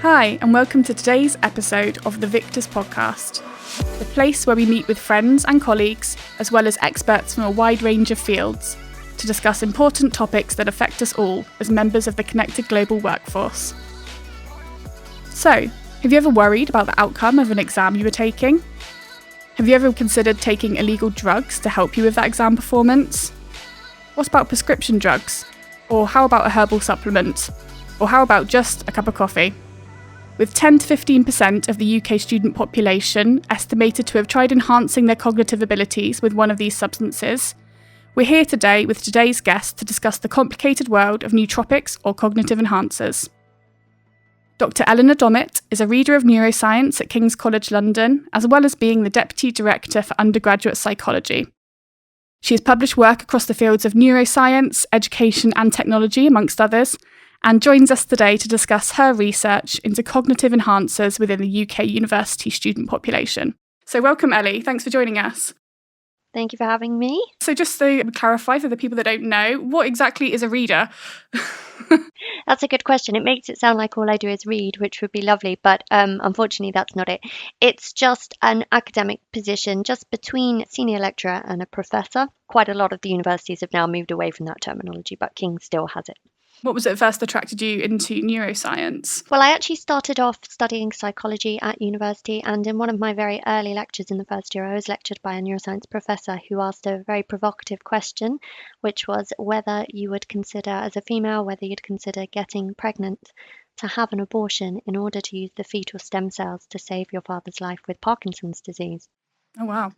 Hi, and welcome to today's episode of the VICTVS podcast, the place where we meet with friends and colleagues, as well as experts from a wide range of fields, to discuss important topics that affect us all as members of the connected global workforce. So, have you ever worried about the outcome of an exam you were taking? Have you ever considered taking illegal drugs to help you with that exam performance? What about prescription drugs? Or how about a herbal supplement? Or how about just a cup of coffee? With 10 to 15% of the UK student population estimated to have tried enhancing their cognitive abilities with one of these substances, we're here today with today's guest to discuss the complicated world of nootropics or cognitive enhancers. Dr Eleanor Dommett is a reader of Neuroscience at King's College London, as well as being the Deputy Director for Undergraduate Psychology. She has published work across the fields of neuroscience, education and technology, amongst others, and joins us today to discuss her research into cognitive enhancers within the UK university student population. So welcome, Ellie. Thanks for joining us. Thank you for having me. So just to clarify for the people that don't know, what exactly is a reader? That's a good question. It makes it sound like all I do is read, which would be lovely, but unfortunately that's not it. It's just an academic position just between senior lecturer and a professor. Quite a lot of the universities have now moved away from that terminology, but King's still has it. What was it first attracted you into neuroscience? Well, I actually started off studying psychology at university, and in one of my very early lectures in the first year, I was lectured by a neuroscience professor who asked a very provocative question, which was whether you would consider, as a female, whether you'd consider getting pregnant to have an abortion in order to use the fetal stem cells to save your father's life with Parkinson's disease. Oh, wow.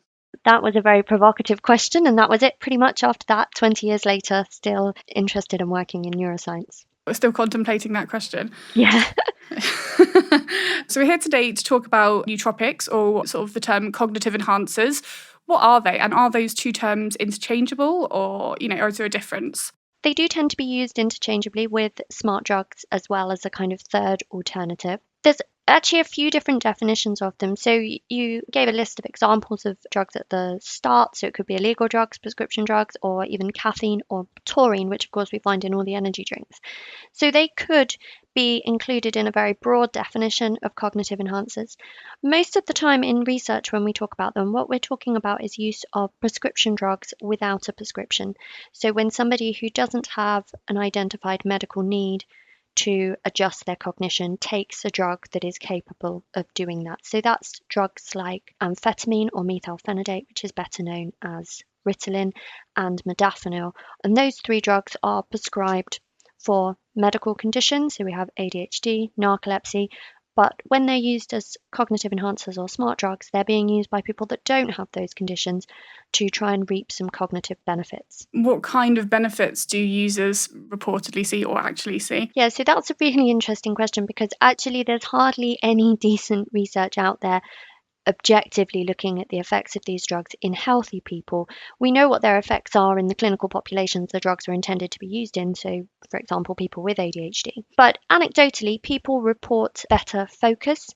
That was a very provocative question, and that was it pretty much. After that, 20 years later, still interested in working in neuroscience. We're still contemplating that question. Yeah. So we're here today to talk about nootropics, or sort of the term cognitive enhancers. What are they? And are those two terms interchangeable, or is there a difference? They do tend to be used interchangeably with smart drugs as well as a kind of third alternative. There's actually a few different definitions of them. So you gave a list of examples of drugs at the start. So it could be illegal drugs, prescription drugs, or even caffeine or taurine, which of course we find in all the energy drinks. So they could be included in a very broad definition of cognitive enhancers. Most of the time in research, when we talk about them, what we're talking about is use of prescription drugs without a prescription. So when somebody who doesn't have an identified medical need to adjust their cognition takes a drug that is capable of doing that. So that's drugs like amphetamine or methylphenidate, which is better known as Ritalin, and modafinil. And those three drugs are prescribed for medical conditions. So we have ADHD, narcolepsy, but when they're used as cognitive enhancers or smart drugs, they're being used by people that don't have those conditions to try and reap some cognitive benefits. What kind of benefits do users reportedly see or actually see? Yeah, so that's a really interesting question, because actually there's hardly any decent research out there objectively looking at the effects of these drugs in healthy people. We know what their effects are in the clinical populations the drugs are intended to be used in, so for example people with ADHD. But anecdotally, people report better focus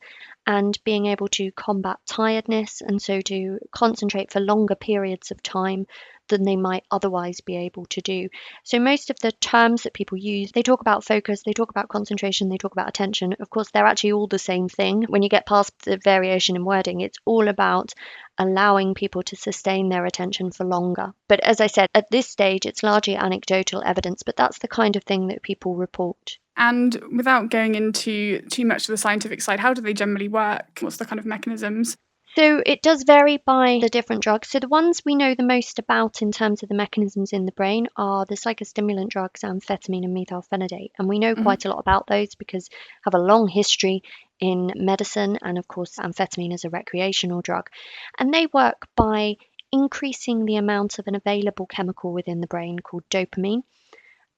and being able to combat tiredness, and so to concentrate for longer periods of time than they might otherwise be able to do. So most of the terms that people use, they talk about focus, they talk about concentration, they talk about attention. Of course, they're actually all the same thing. When you get past the variation in wording, it's all about allowing people to sustain their attention for longer. But as I said, at this stage, it's largely anecdotal evidence, but that's the kind of thing that people report. And without going into too much of the scientific side, how do they generally work? What's the kind of mechanisms? So it does vary by the different drugs. So the ones we know the most about in terms of the mechanisms in the brain are the psychostimulant drugs, amphetamine and methylphenidate. And we know quite a lot about those because have a long history in medicine, and of course amphetamine is a recreational drug. And they work by increasing the amount of an available chemical within the brain called dopamine,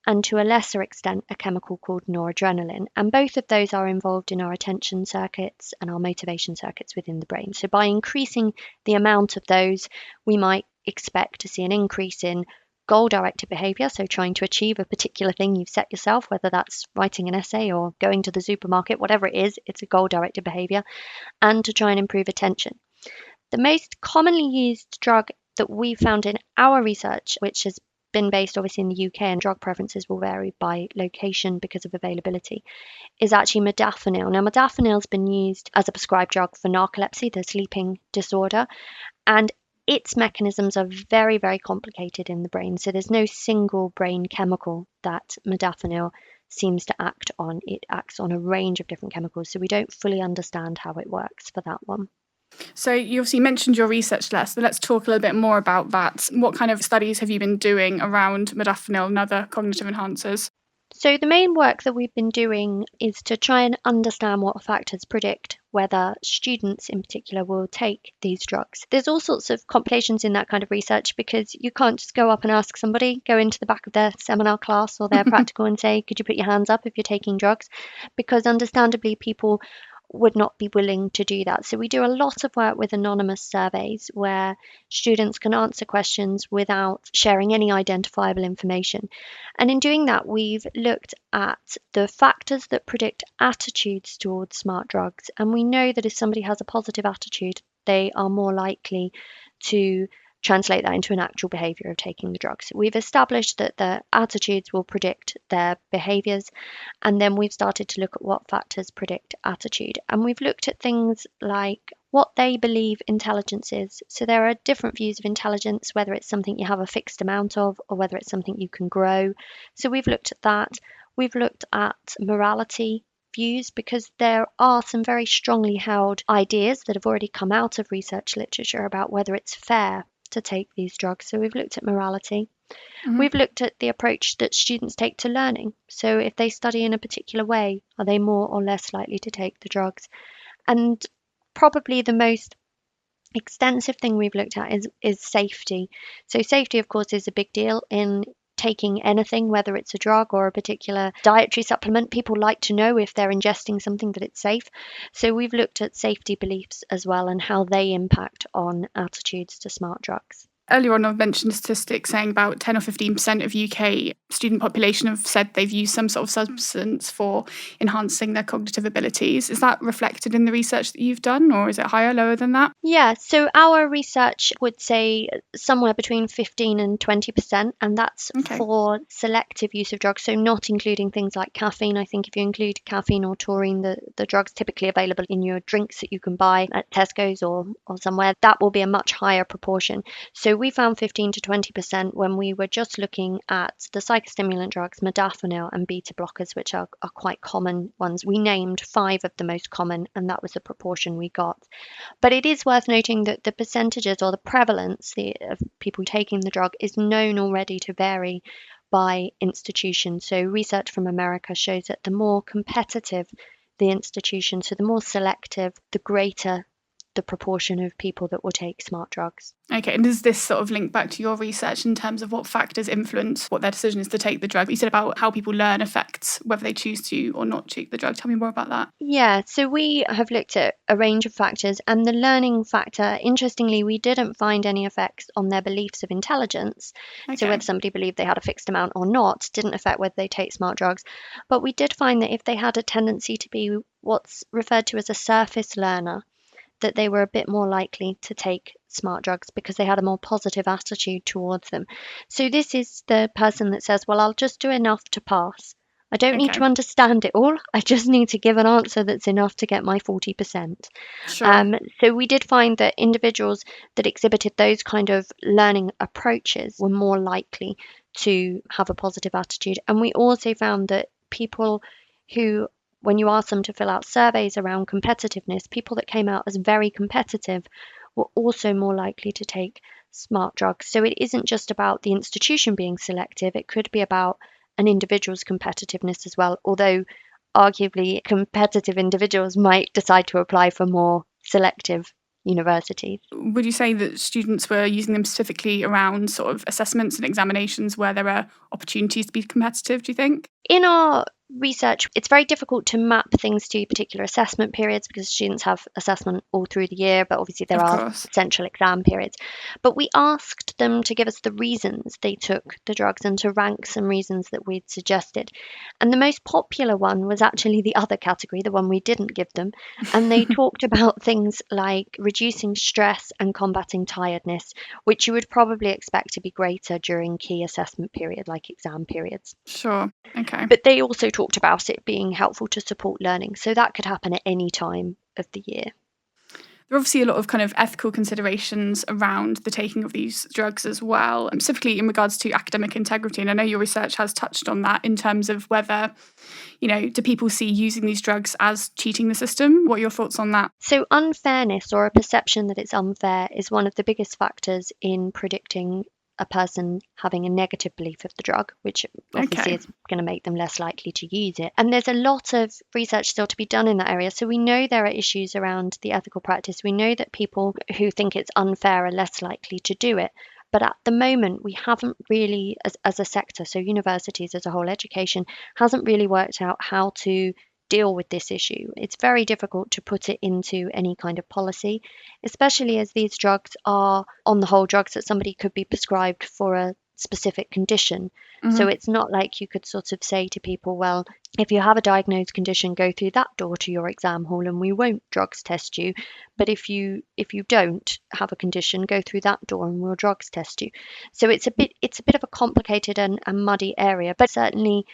and to a lesser extent a chemical called noradrenaline. And both of those are involved in our attention circuits and our motivation circuits within the brain. So by increasing the amount of those, we might expect to see an increase in goal-directed behavior, so trying to achieve a particular thing you've set yourself, whether that's writing an essay or going to the supermarket, whatever it is, it's a goal-directed behavior, and to try and improve attention. The most commonly used drug that we found in our research, which has been based obviously in the UK, and drug preferences will vary by location because of availability, is actually modafinil. Now, modafinil's been used as a prescribed drug for narcolepsy, the sleeping disorder, and its mechanisms are very, very complicated in the brain. So there's no single brain chemical that modafinil seems to act on. It acts on a range of different chemicals, so we don't fully understand how it works for that one. So you obviously mentioned your research there, so let's talk a little bit more about that. What kind of studies have you been doing around modafinil and other cognitive enhancers? So the main work that we've been doing is to try and understand what factors predict whether students in particular will take these drugs. There's all sorts of complications in that kind of research, because you can't just go up and ask somebody, go into the back of their seminar class or their practical and say, could you put your hands up if you're taking drugs? Because understandably, people would not be willing to do that. So we do a lot of work with anonymous surveys where students can answer questions without sharing any identifiable information. And in doing that, we've looked at the factors that predict attitudes towards smart drugs. And we know that if somebody has a positive attitude, they are more likely to translate that into an actual behavior of taking the drugs. We've established that the attitudes will predict their behaviors, and then we've started to look at what factors predict attitude. And we've looked at things like what they believe intelligence is. So there are different views of intelligence, whether it's something you have a fixed amount of or whether it's something you can grow. So we've looked at that. We've looked at morality views, because there are some very strongly held ideas that have already come out of research literature about whether it's fair to take these drugs. So we've looked at morality. We've looked at the approach that students take to learning. So if they study in a particular way, are they more or less likely to take the drugs? And probably the most extensive thing we've looked at is safety. So safety, of course, is a big deal in taking anything, whether it's a drug or a particular dietary supplement. People like to know if they're ingesting something that it's safe. So we've looked at safety beliefs as well and how they impact on attitudes to smart drugs. Earlier on, I've mentioned a statistic saying about 10 or 15% of UK student population have said they've used some sort of substance for enhancing their cognitive abilities. Is that reflected in the research that you've done, or is it higher, lower than that? Yeah, so our research would say somewhere between 15 and 20%, and that's for selective use of drugs, so not including things like caffeine. I think if you include caffeine or taurine, the drugs typically available in your drinks that you can buy at Tesco's or somewhere, that will be a much higher proportion. So we found 15 to 20% when we were just looking at the psychostimulant drugs, modafinil and beta blockers, which are quite common ones. We named 5 of the most common, and that was the proportion we got. But it is worth noting that the percentages or the prevalence of people taking the drug is known already to vary by institution. So research from America shows that the more competitive the institution, so the more selective, the greater the proportion of people that will take smart drugs. Okay, and does this sort of link back to your research in terms of what factors influence what their decision is to take the drug? You said about how people learn affects whether they choose to or not take the drug. Tell me more about that. Yeah, so we have looked at a range of factors, and the learning factor, interestingly, we didn't find any effects on their beliefs of intelligence. So whether somebody believed they had a fixed amount or not didn't affect whether they take smart drugs. But we did find that if they had a tendency to be what's referred to as a surface learner, that they were a bit more likely to take smart drugs because they had a more positive attitude towards them. So this is the person that says, well, I'll just do enough to pass. I don't need to understand it all. I just need to give an answer that's enough to get my 40%. Sure. So we did find that individuals that exhibited those kind of learning approaches were more likely to have a positive attitude. And we also found that people who, when you ask them to fill out surveys around competitiveness, people that came out as very competitive were also more likely to take smart drugs. So it isn't just about the institution being selective, it could be about an individual's competitiveness as well, although arguably competitive individuals might decide to apply for more selective universities. Would you say that students were using them specifically around sort of assessments and examinations where there are opportunities to be competitive, do you think? In our research, it's very difficult to map things to particular assessment periods because students have assessment all through the year, but obviously there Of are course. central exam periods. But we asked them to give us the reasons they took the drugs and to rank some reasons that we'd suggested. And the most popular one was actually the other category, the one we didn't give them. And they talked about things like reducing stress and combating tiredness, which you would probably expect to be greater during key assessment period, like exam periods. Sure. Okay. But they also talked about it being helpful to support learning. So that could happen at any time of the year. There are obviously a lot of kind of ethical considerations around the taking of these drugs as well, and specifically in regards to academic integrity. And I know your research has touched on that in terms of whether, do people see using these drugs as cheating the system? What are your thoughts on that? So unfairness, or a perception that it's unfair, is one of the biggest factors in predicting a person having a negative belief of the drug, which obviously is going to make them less likely to use it. And there's a lot of research still to be done in that area. So we know there are issues around the ethical practice. We know that people who think it's unfair are less likely to do it. But at the moment, we haven't really, as a sector, so universities as a whole, education, hasn't really worked out how to deal with this issue. It's very difficult to put it into any kind of policy, especially as these drugs are, on the whole, drugs that somebody could be prescribed for a specific condition. So it's not like you could sort of say to people, well, if you have a diagnosed condition, go through that door to your exam hall and we won't drugs test you. But if you don't have a condition, go through that door and we'll drugs test you. So it's a bit of a complicated and muddy area, but certainly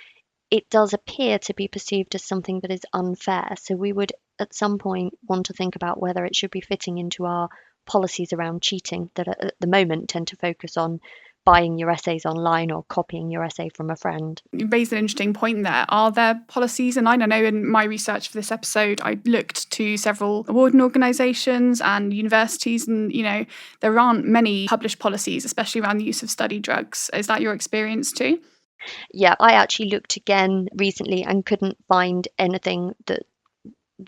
it does appear to be perceived as something that is unfair. So we would at some point want to think about whether it should be fitting into our policies around cheating that at the moment tend to focus on buying your essays online or copying your essay from a friend. You raised an interesting point there. Are there policies in line? I know in my research for this episode, I looked to several awarding organisations and universities, and, there aren't many published policies, especially around the use of study drugs. Is that your experience too? Yeah, I actually looked again recently and couldn't find anything that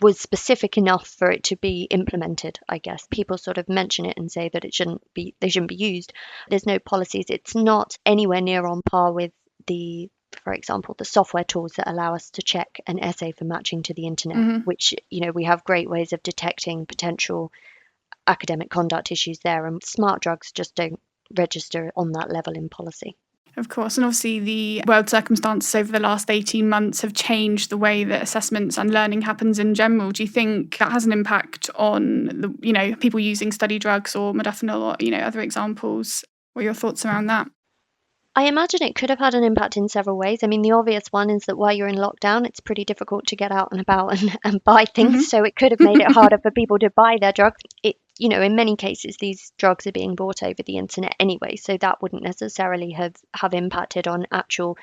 was specific enough for it to be implemented. I guess people sort of mention it and say that they shouldn't be used. There's no policies. It's not anywhere near on par with for example, the software tools that allow us to check an essay for matching to the internet, which, we have great ways of detecting potential academic conduct issues there, and smart drugs just don't register on that level in policy. Of course, and obviously the world circumstances over the last 18 months have changed the way that assessments and learning happens in general. Do you think that has an impact on the, people using study drugs or modafinil or, other examples? What are your thoughts around that? I imagine it could have had an impact in several ways. I mean, the obvious one is that while you're in lockdown, it's pretty difficult to get out and about and buy things. So it could have made it harder for people to buy their drugs. In many cases, these drugs are being bought over the internet anyway, so that wouldn't necessarily have impacted on actual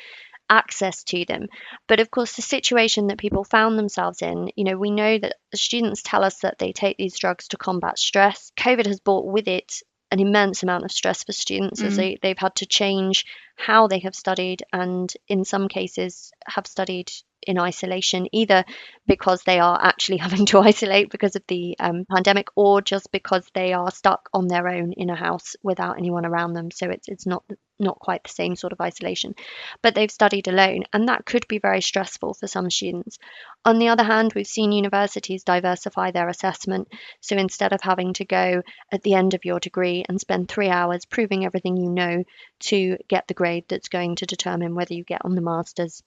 access to them. But of course, the situation that people found themselves in, we know that the students tell us that they take these drugs to combat stress. COVID has brought with it an immense amount of stress for students as they've had to change how they have studied, and in some cases have studied in isolation, either because they are actually having to isolate because of the pandemic, or just because they are stuck on their own in a house without anyone around them. So it's not quite the same sort of isolation, but they've studied alone, and that could be very stressful for some students. On the other hand, we've seen universities diversify their assessment. So instead of having to go at the end of your degree and spend 3 hours proving everything you know to get the grade that's going to determine whether you get on the master's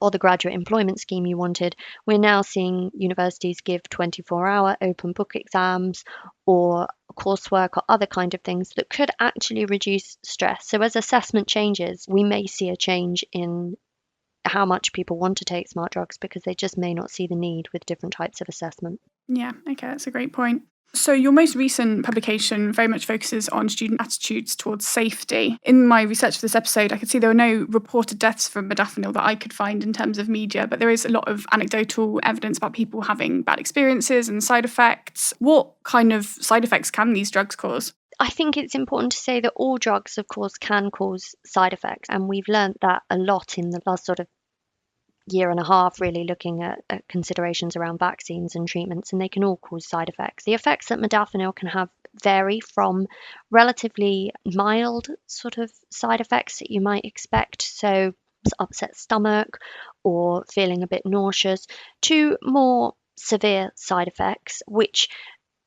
or the graduate employment scheme you wanted, we're now seeing universities give 24-hour open book exams or coursework or other kind of things that could actually reduce stress. So as assessment changes, we may see a change in how much people want to take smart drugs because they just may not see the need with different types of assessment. Yeah, okay, that's a great point. So your most recent publication very much focuses on student attitudes towards safety. In my research for this episode, I could see there were no reported deaths from modafinil that I could find in terms of media, but there is a lot of anecdotal evidence about people having bad experiences and side effects. What kind of side effects can these drugs cause? I think it's important to say that all drugs, of course, can cause side effects, and we've learned that a lot in the last sort of year and a half, really looking at considerations around vaccines and treatments, and they can all cause side effects. The effects that modafinil can have vary from relatively mild sort of side effects that you might expect. So upset stomach or feeling a bit nauseous, to more severe side effects, which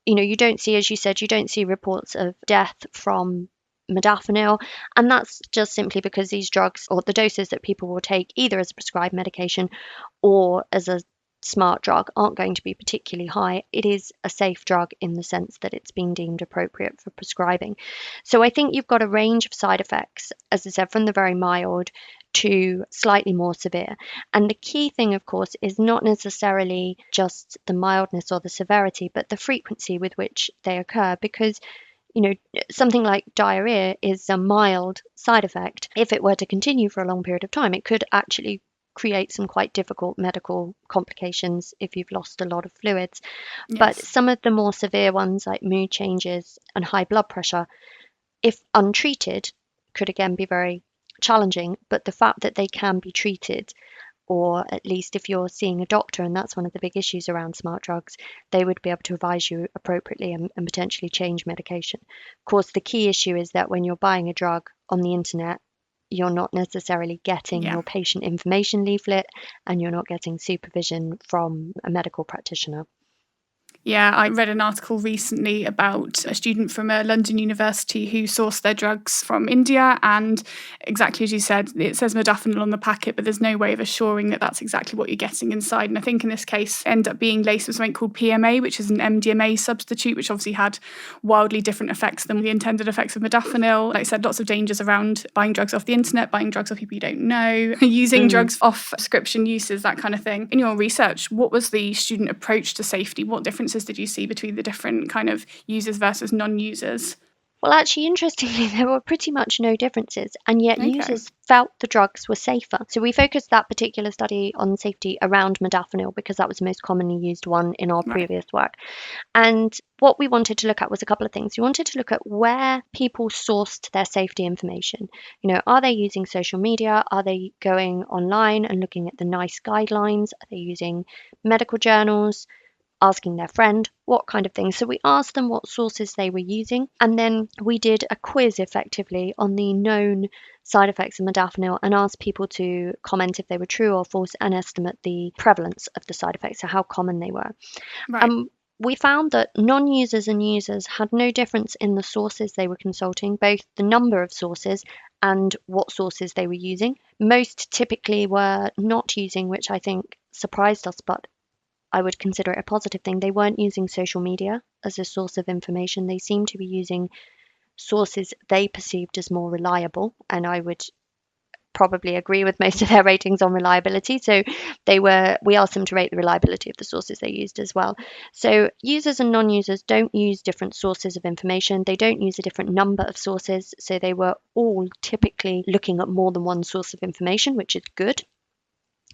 you don't see, as you said, you don't see reports of death from modafinil, and that's just simply because these drugs, or the doses that people will take either as a prescribed medication or as a smart drug, aren't going to be particularly high. It is a safe drug in the sense that it's been deemed appropriate for prescribing. So I think you've got a range of side effects, as I said, from the very mild to slightly more severe. And the key thing, of course, is not necessarily just the mildness or the severity, but the frequency with which they occur, because something like diarrhea is a mild side effect. If it were to continue for a long period of time, it could actually create some quite difficult medical complications if you've lost a lot of fluids. But Yes. some of the more severe ones, like mood changes and high blood pressure, if untreated, could again be very challenging. But the fact that they can be treated, or at least if you're seeing a doctor, and that's one of the big issues around smart drugs, they would be able to advise you appropriately and potentially change medication. Of course, the key issue is that when you're buying a drug on the internet, you're not necessarily getting Yeah. your patient information leaflet, and you're not getting supervision from a medical practitioner. Yeah, I read an article recently about a student from a London university who sourced their drugs from India, and exactly as you said, it says modafinil on the packet, but there's no way of assuring that that's exactly what you're getting inside. And I think in this case, end up being laced with something called PMA, which is an MDMA substitute, which obviously had wildly different effects than the intended effects of modafinil. Like I said, lots of dangers around buying drugs off the internet, buying drugs off people you don't know, using drugs off prescription uses, that kind of thing. In your research, what was the student approach to safety? What differences did you see between the different kind of users versus non-users? Well, actually, interestingly, there were pretty much no differences, and yet Okay. users felt the drugs were safer. So we focused that particular study on safety around modafinil because that was the most commonly used one in our Right. previous work. And what we wanted to look at was a couple of things. We wanted to look at where people sourced their safety information. Are they using social media? Are they going online and looking at the NICE guidelines? Are they using medical journals? Asking their friend, what kind of things. So we asked them what sources they were using, and then we did a quiz effectively on the known side effects of modafinil and asked people to comment if they were true or false and estimate the prevalence of the side effects, so how common they were. Right. We found that non-users and users had no difference in the sources they were consulting, both the number of sources and what sources they were using. Most typically were not using, which I think surprised us, but I would consider it a positive thing. They weren't using social media as a source of information. They seemed to be using sources they perceived as more reliable, and I would probably agree with most of their ratings on reliability. So we asked them to rate the reliability of the sources they used as well. So users and non-users don't use different sources of information. They don't use a different number of sources. So they were all typically looking at more than one source of information, which is good.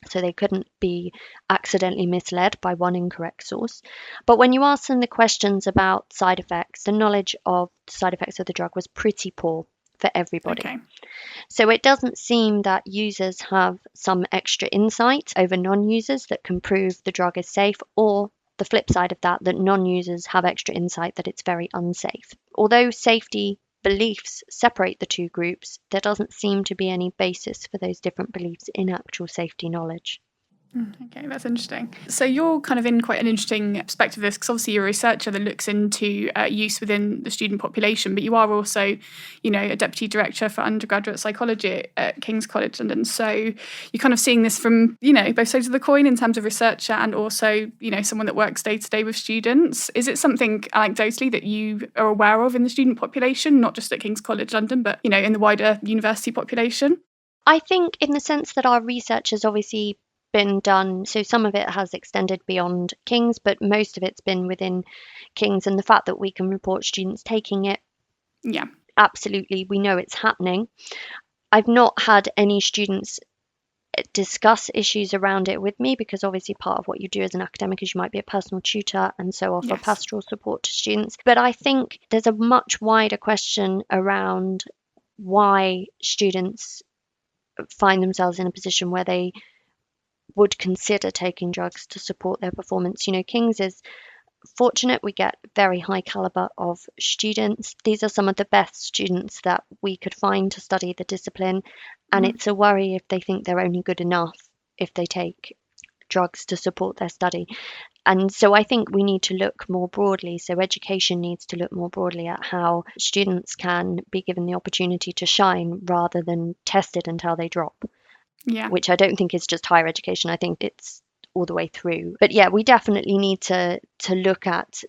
So they couldn't be accidentally misled by one incorrect source. But when you ask them the questions about side effects, the knowledge of the side effects of the drug was pretty poor for everybody. Okay. So it doesn't seem that users have some extra insight over non-users that can prove the drug is safe, or the flip side of that non-users have extra insight that it's very unsafe. Although safety beliefs separate the two groups, there doesn't seem to be any basis for those different beliefs in actual safety knowledge. Okay, that's interesting. So you're kind of in quite an interesting perspective of this, because obviously you're a researcher that looks into use within the student population, but you are also, a deputy director for undergraduate psychology at King's College London. So you're kind of seeing this from, both sides of the coin in terms of researcher and also, someone that works day to day with students. Is it something anecdotally that you are aware of in the student population, not just at King's College London, but, in the wider university population? I think in the sense that our research has obviously been done, so some of it has extended beyond King's, but most of it's been within King's, and the fact that we can report students taking it, Yeah. absolutely, we know it's happening. I've not had any students discuss issues around it with me, because obviously part of what you do as an academic is you might be a personal tutor and so offer Yes. pastoral support to students. But I think there's a much wider question around why students find themselves in a position where they would consider taking drugs to support their performance. King's is fortunate. We get very high caliber of students. These are some of the best students that we could find to study the discipline. And Mhm. it's a worry if they think they're only good enough if they take drugs to support their study. And so I think we need to look more broadly. So education needs to look more broadly at how students can be given the opportunity to shine rather than tested until they drop, Yeah. which I don't think is just higher education. I think it's all the way through. But yeah, we definitely need to look at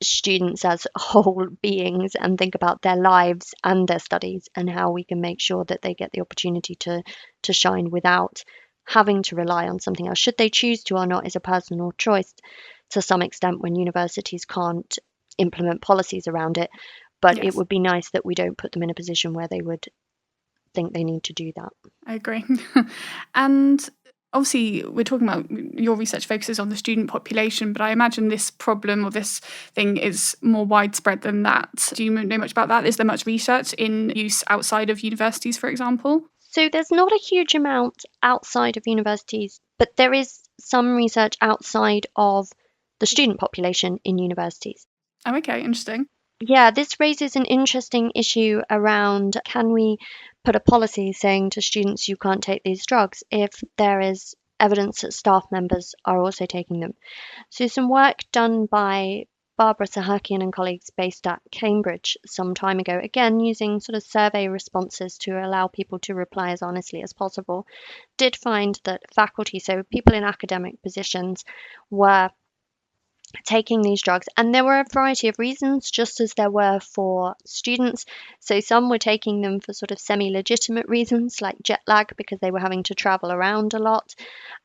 students as whole beings and think about their lives and their studies and how we can make sure that they get the opportunity to shine without having to rely on something else. Should they choose to or not is a personal choice to some extent when universities can't implement policies around it. But it Yes, would be nice that we don't put them in a position where they would think they need to do that. I agree. And obviously, we're talking about your research focuses on the student population, but I imagine this problem or this thing is more widespread than that. Do you know much about that? Is there much research in use outside of universities, for example? So there's not a huge amount outside of universities, but there is some research outside of the student population in universities. Oh, okay, interesting. Yeah, this raises an interesting issue around, can we put a policy saying to students you can't take these drugs if there is evidence that staff members are also taking them? So some work done by Barbara Sahakian and colleagues based at Cambridge some time ago, again using sort of survey responses to allow people to reply as honestly as possible, did find that faculty, so people in academic positions, were taking these drugs. And there were a variety of reasons, just as there were for students. So some were taking them for sort of semi-legitimate reasons, like jet lag, because they were having to travel around a lot.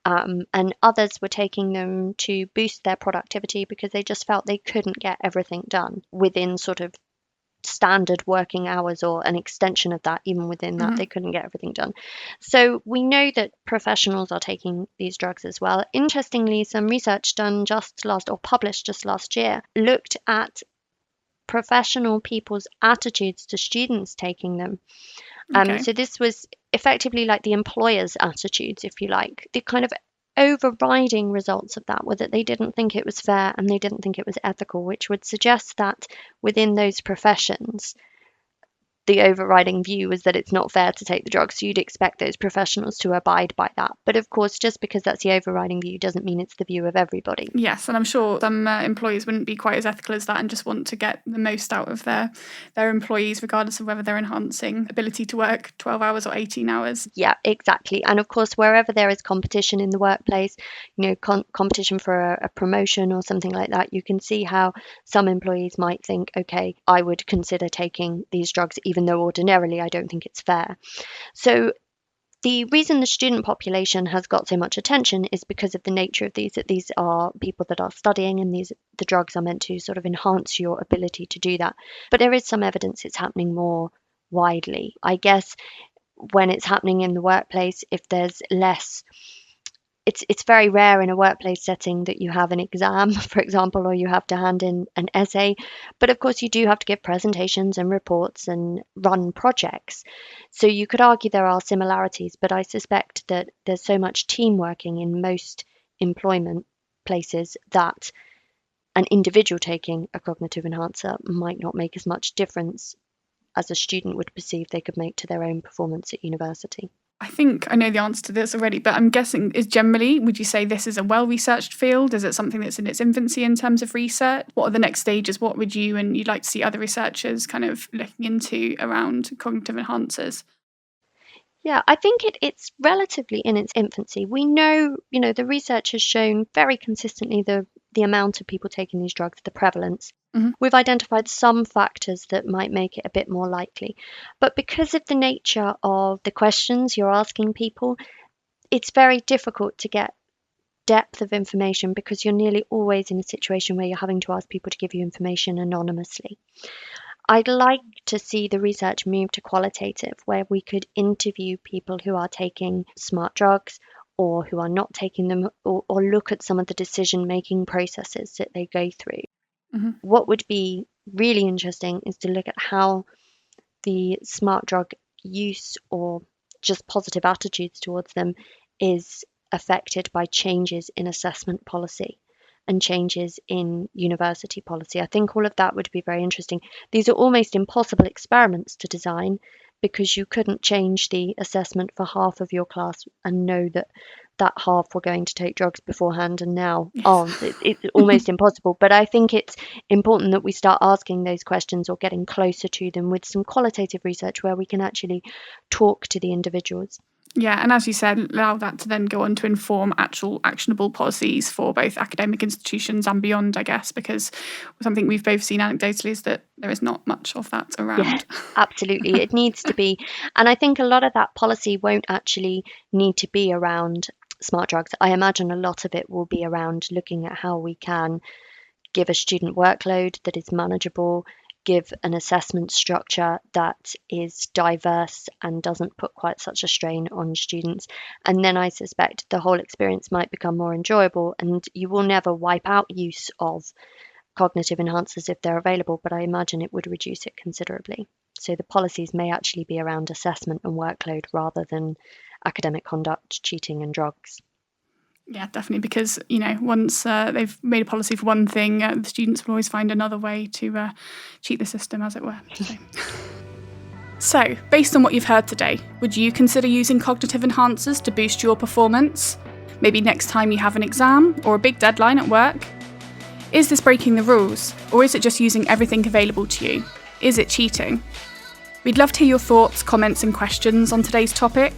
And others were taking them to boost their productivity because they just felt they couldn't get everything done within sort of standard working hours or an extension of that. Even within that, Mhm. they couldn't get everything done. So we know that professionals are taking these drugs as well. Interestingly, some research done just last or published just last year looked at professional people's attitudes to students taking them. Okay. So this was effectively like the employer's attitudes, if you like. The kind of overriding results of that were that they didn't think it was fair and they didn't think it was ethical, which would suggest that within those professions, the overriding view was that it's not fair to take the drugs. So you'd expect those professionals to abide by that. But of course, just because that's the overriding view doesn't mean it's the view of everybody. Yes, and I'm sure some employers wouldn't be quite as ethical as that and just want to get the most out of their employees, regardless of whether they're enhancing ability to work 12 hours or 18 hours. Yeah, exactly. And of course, wherever there is competition in the workplace, competition for a promotion or something like that, you can see how some employees might think, okay, I would consider taking these drugs, even though ordinarily I don't think it's fair. So the reason the student population has got so much attention is because of the nature of these, that these are people that are studying, and the drugs are meant to sort of enhance your ability to do that. But there is some evidence it's happening more widely. I guess when it's happening in the workplace, if there's less, it's very rare in a workplace setting that you have an exam, for example, or you have to hand in an essay. But of course, you do have to give presentations and reports and run projects. So you could argue there are similarities, but I suspect that there's so much team working in most employment places that an individual taking a cognitive enhancer might not make as much difference as a student would perceive they could make to their own performance at university. I think I know the answer to this already, but I'm guessing would you say this is a well-researched field? Is it something that's in its infancy in terms of research? What are the next stages? What would you and you'd like to see other researchers kind of looking into around cognitive enhancers? Yeah, I think it's relatively in its infancy. We know, the research has shown very consistently the amount of people taking these drugs, the prevalence. Mhm. We've identified some factors that might make it a bit more likely. But because of the nature of the questions you're asking people, it's very difficult to get depth of information because you're nearly always in a situation where you're having to ask people to give you information anonymously. I'd like to see the research move to qualitative, where we could interview people who are taking smart drugs or who are not taking them, or look at some of the decision-making processes that they go through. Mhm. What would be really interesting is to look at how the smart drug use or just positive attitudes towards them is affected by changes in assessment policy. and changes in university policy. I think all of that would be very interesting. These are almost impossible experiments to design because you couldn't change the assessment for half of your class and know that half were going to take drugs beforehand and now aren't. It's almost impossible. But I think it's important that we start asking those questions or getting closer to them with some qualitative research where we can actually talk to the individuals. Yeah, and as you said, allow that to then go on to inform actual actionable policies for both academic institutions and beyond, I guess, because something we've both seen anecdotally is that there is not much of that around. Yeah, absolutely. It needs to be. And I think a lot of that policy won't actually need to be around smart drugs. I imagine a lot of it will be around looking at how we can give a student workload that is manageable, give an assessment structure that is diverse and doesn't put quite such a strain on students. And then I suspect the whole experience might become more enjoyable, and you will never wipe out use of cognitive enhancers if they're available, but I imagine it would reduce it considerably. So the policies may actually be around assessment and workload rather than academic conduct, cheating and drugs. Yeah, definitely, because, once they've made a policy for one thing, the students will always find another way to cheat the system, as it were. So, based on what you've heard today, would you consider using cognitive enhancers to boost your performance? Maybe next time you have an exam or a big deadline at work? Is this breaking the rules, or is it just using everything available to you? Is it cheating? We'd love to hear your thoughts, comments and questions on today's topic.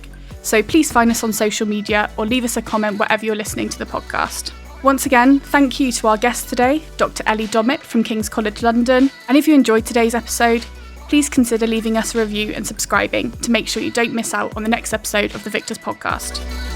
So please find us on social media or leave us a comment wherever you're listening to the podcast. Once again, thank you to our guest today, Dr Eleanor Dommett from King's College London. And if you enjoyed today's episode, please consider leaving us a review and subscribing to make sure you don't miss out on the next episode of the VICTVS podcast.